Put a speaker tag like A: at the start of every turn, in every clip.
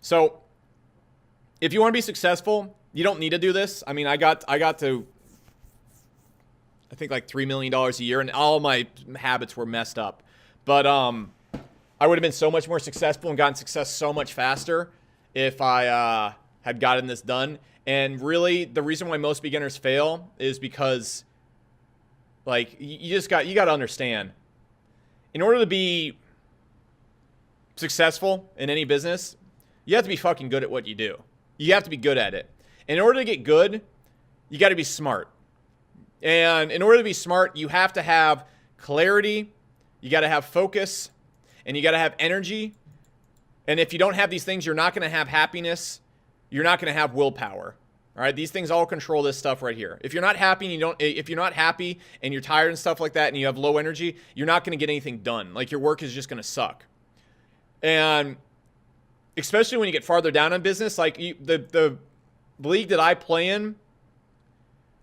A: So if you want to be successful, you don't need to do this. I mean, I got to, I think like $3 million a year, and all my habits were messed up. But I would have been so much more successful and gotten success so much faster if I had gotten this done. And really, the reason why most beginners fail is because, like, you got to understand, in order to be successful in any business, you have to be fucking good at what you do. You have to be good at it. And in order to get good, you got to be smart. And in order to be smart, you have to have clarity, you got to have focus, and you got to have energy. And if you don't have these things, you're not going to have happiness. You're not going to have willpower. All right, these things all control this stuff right here. If you're not happy and if you're not happy and you're tired and stuff like that, and you have low energy, you're not going to get anything done. Like, your work is just going to suck. And especially when you get farther down in business, like the league that I play in,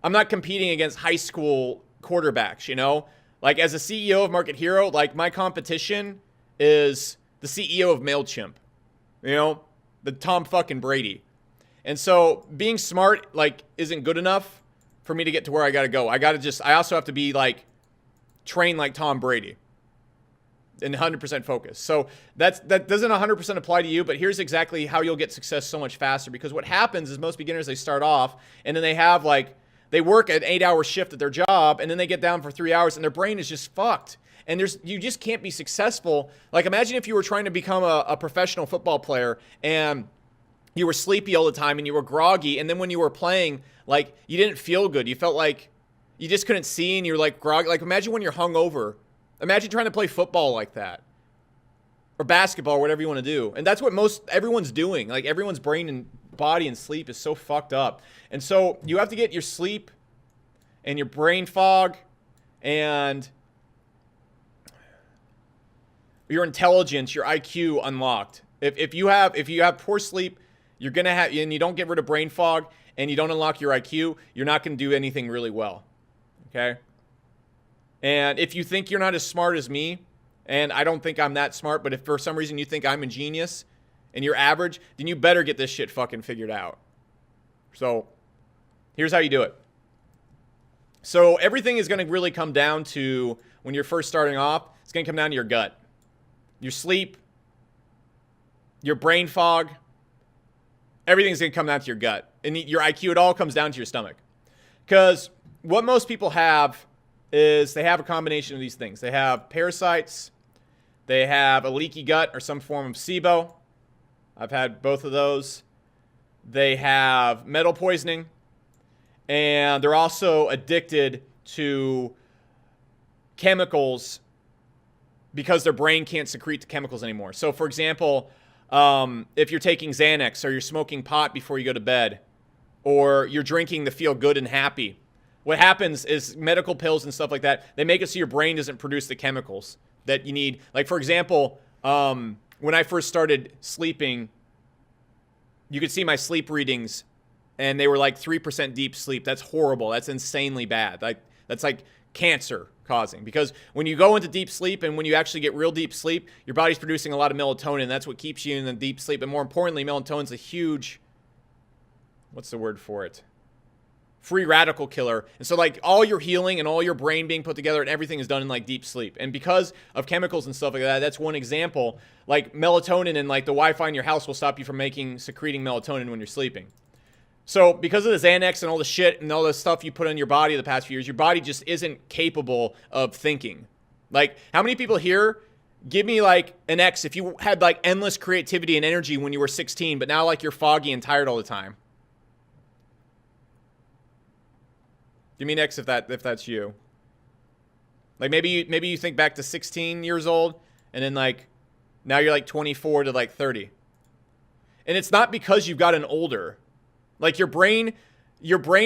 A: I'm not competing against high school quarterbacks, you know? Like, as a CEO of Market Hero, like, my competition is the CEO of MailChimp, you know? The Tom fucking Brady. And so being smart, like, isn't good enough for me to get to where I got to go. I also have to be, like, trained like Tom Brady and 100% focused. So that doesn't 100% apply to you, but here's exactly how you'll get success so much faster. Because what happens is most beginners, they start off and then they have, like, they work an 8-hour shift at their job, and then they get down for 3 hours and their brain is just fucked. And you just can't be successful. Like, imagine if you were trying to become a professional football player and you were sleepy all the time and you were groggy, and then when you were playing, like, you didn't feel good. You felt like you just couldn't see and you're like groggy. Like, imagine when you're hungover. Imagine trying to play football like that, or basketball, or whatever you want to do. And that's what everyone's doing. Like, everyone's brain and body and sleep is so fucked up. And so you have to get your sleep and your brain fog and your intelligence, your IQ unlocked. If you have poor sleep, you're gonna have, and you don't get rid of brain fog and you don't unlock your IQ, you're not gonna do anything really well. Okay? And if you think you're not as smart as me, and I don't think I'm that smart, but if for some reason you think I'm a genius and you're average, then you better get this shit fucking figured out. So here's how you do it. So everything is going to really come down to, when you're first starting off, it's going to come down to your gut, your sleep, your brain fog. Everything's going to come down to your gut. And your IQ, it all comes down to your stomach. Because what most people have is they have a combination of these things. They have parasites. They have a leaky gut or some form of SIBO. I've had both of those. They have metal poisoning. And they're also addicted to chemicals because their brain can't secrete the chemicals anymore. So, for example, if you're taking Xanax, or you're smoking pot before you go to bed, or you're drinking to feel good and happy, what happens is medical pills and stuff like that, they make it so your brain doesn't produce the chemicals that you need. Like, for example, when I first started sleeping, you could see my sleep readings, and they were like 3% deep sleep. That's horrible. That's insanely bad. Like, that's like cancer causing. Because when you go into deep sleep, and when you actually get real deep sleep, your body's producing a lot of melatonin. That's what keeps you in the deep sleep. And more importantly, melatonin's a huge, what's the word for it? Free radical killer. And so, like, all your healing and all your brain being put together and everything is done in, like, deep sleep. And because of chemicals and stuff like that, that's one example. Like, melatonin and, like, the Wi-Fi in your house will stop you from secreting melatonin when you're sleeping. So because of the Xanax and all the shit and all the stuff you put on your body the past few years, your body just isn't capable of thinking. Like, how many people here, give me like an X if you had like endless creativity and energy when you were 16, but now like you're foggy and tired all the time? Give me an X if that's you. Like, maybe you think back to 16 years old, and then like now you're like 24 to like 30. And it's not because you've gotten older. Like, your brain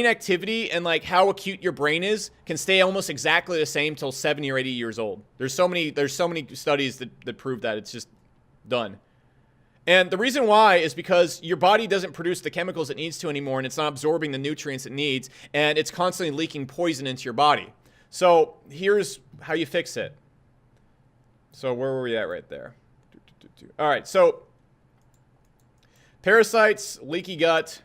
A: activity and like how acute your brain is can stay almost exactly the same till 70 or 80 years old. There's so many studies that prove that. It's just done. And the reason why is because your body doesn't produce the chemicals it needs to anymore, and it's not absorbing the nutrients it needs, and it's constantly leaking poison into your body. So here's how you fix it. So where were we at right there? All right, so Parasites, leaky gut,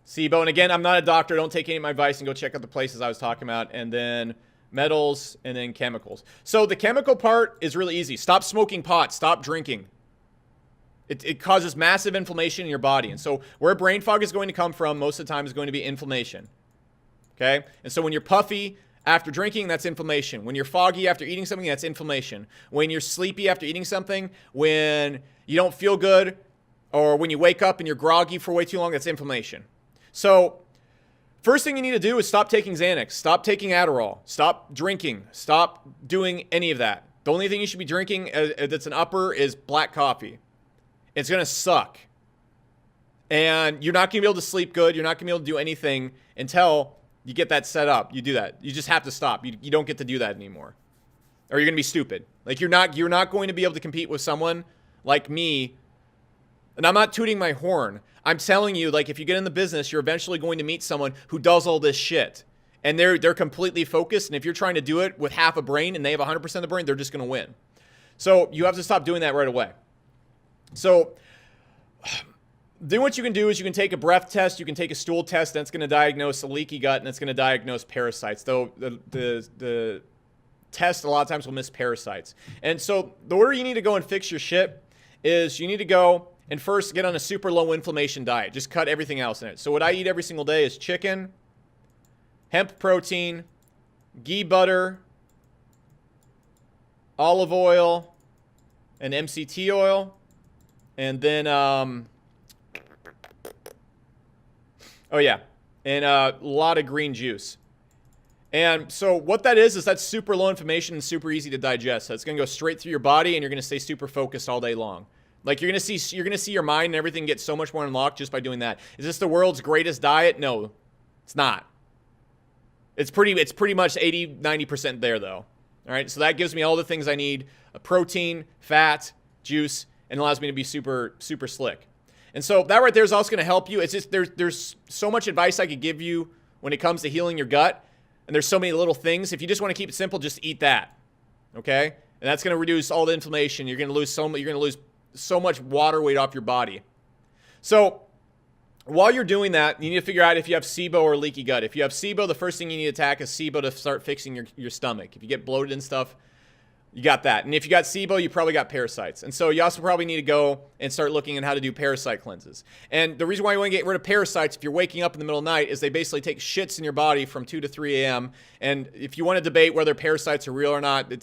A: SIBO. And again, I'm not a doctor. Don't take any of my advice and go check out the places I was talking about. And then metals, and then chemicals. So the chemical part is really easy. Stop smoking pot. Stop drinking. It causes massive inflammation in your body. And so where brain fog is going to come from most of the time is going to be inflammation. Okay? And so when you're puffy after drinking, that's inflammation. When you're foggy after eating something, that's inflammation. When you're sleepy after eating something, when you don't feel good, or when you wake up and you're groggy for way too long, that's inflammation. So first thing you need to do is stop taking Xanax. Stop taking Adderall. Stop drinking. Stop doing any of that. The only thing you should be drinking that's an upper is black coffee. It's going to suck. And you're not going to be able to sleep good. You're not going to be able to do anything until you get that set up. You do that. You just have to stop. You don't get to do that anymore. Or you're going to be stupid. Like you're not going to be able to compete with someone like me. And I'm not tooting my horn. I'm telling you, like, if you get in the business, you're eventually going to meet someone who does all this shit. And they're completely focused. And if you're trying to do it with half a brain and they have 100% of the brain, they're just going to win. So you have to stop doing that right away. So then what you can do is you can take a breath test. You can take a stool test. That's going to diagnose a leaky gut, and it's going to diagnose parasites. Though the test a lot of times will miss parasites. And so the order you need to go and fix your shit is you need to go and first get on a super low inflammation diet. Just cut everything else in it. So what I eat every single day is chicken, hemp protein, ghee butter, olive oil, and MCT oil. And then, and a lot of green juice. And so what that is that's super low inflammation and super easy to digest. So it's going to go straight through your body, and you're going to stay super focused all day long. Like you're going to see your mind and everything get so much more unlocked just by doing that. Is this the world's greatest diet? No, it's not. It's pretty much 80, 90% there though. All right. So that gives me all the things I need: a protein, fat, juice, and allows me to be super, super slick. And so that right there is also going to help you. It's just there's so much advice I could give you when it comes to healing your gut. And there's so many little things. If you just want to keep it simple, just eat that. Okay? And that's going to reduce all the inflammation. You're going to lose so much water weight off your body. So while you're doing that, you need to figure out if you have SIBO or leaky gut. If you have SIBO, the first thing you need to attack is SIBO to start fixing your stomach. If you get bloated and stuff, you got that. And if you got SIBO, you probably got parasites. And so you also probably need to go and start looking at how to do parasite cleanses. And the reason why you want to get rid of parasites if you're waking up in the middle of the night is they basically take shits in your body from 2 to 3 a.m. And if you want to debate whether parasites are real or not,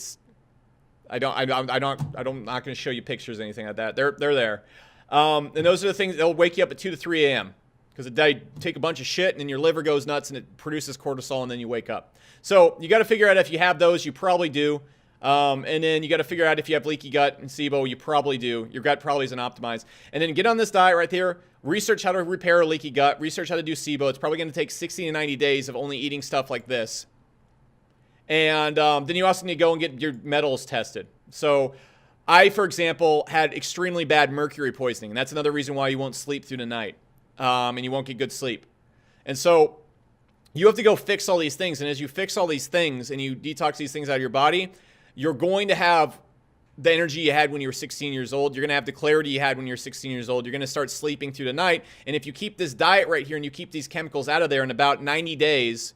A: I'm not going to show you pictures or anything like that. They're there. And those are the things they'll wake you up at 2 to 3 a.m. because they take a bunch of shit and then your liver goes nuts and it produces cortisol and then you wake up. So you got to figure out if you have those. You probably do. And then you got to figure out if you have leaky gut and SIBO. You probably do. Your gut probably isn't optimized. And then get on this diet right there. Research how to repair a leaky gut. Research how to do SIBO. It's probably going to take 60 to 90 days of only eating stuff like this. And then you also need to go and get your metals tested. So I, for example, had extremely bad mercury poisoning. And that's another reason why you won't sleep through the night. And you won't get good sleep. And so you have to go fix all these things. And as you fix all these things and you detox these things out of your body, you're going to have the energy you had when you were 16 years old. You're going to have the clarity you had when you were 16 years old. You're going to start sleeping through the night. And if you keep this diet right here and you keep these chemicals out of there in about 90 days,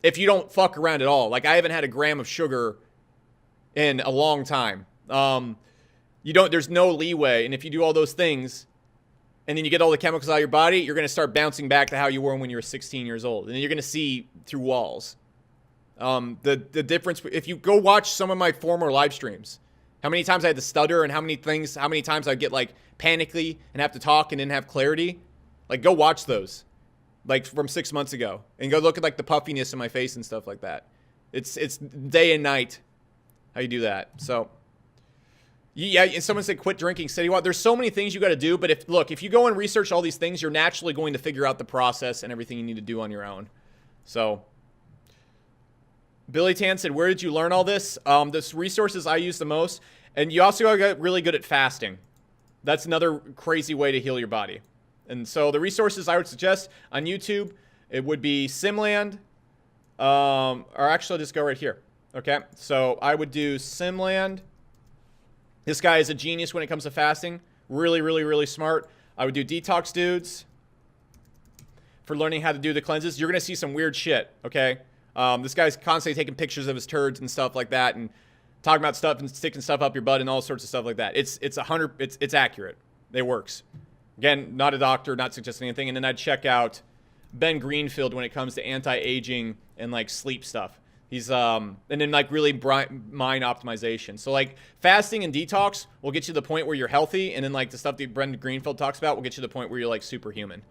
A: if you don't fuck around at all, like I haven't had a gram of sugar in a long time. There's no leeway. And if you do all those things and then you get all the chemicals out of your body, you're going to start bouncing back to how you were when you were 16 years old. And then you're going to see through walls. The difference, if you go watch some of my former live streams, how many times I had to stutter and how many times I'd get like panicky and have to talk and didn't have clarity, like go watch those, like from 6 months ago, and go look at like the puffiness in my face and stuff like that. It's day and night how you do that. So yeah, and someone said quit drinking, steady water. There's so many things you got to do, but if you go and research all these things, you're naturally going to figure out the process and everything you need to do on your own. So Billy Tan said, where did you learn all this? The resources I use the most. And you also got to get really good at fasting. That's another crazy way to heal your body. And so the resources I would suggest on YouTube, it would be Simland. Or actually, I'll just go right here. Okay, so I would do Simland. This guy is a genius when it comes to fasting. Really, really, really smart. I would do detox dudes for learning how to do the cleanses. You're going to see some weird shit, okay? This guy's constantly taking pictures of his turds and stuff like that and talking about stuff and sticking stuff up your butt and all sorts of stuff like that. It's accurate. It works. Again, not a doctor, not suggesting anything. And then I'd check out Ben Greenfield when it comes to anti-aging and like sleep stuff. He's and then like really mind optimization. So like fasting and detox will get you to the point where you're healthy, and then like the stuff that Brendan Greenfield talks about will get you to the point where you're like superhuman.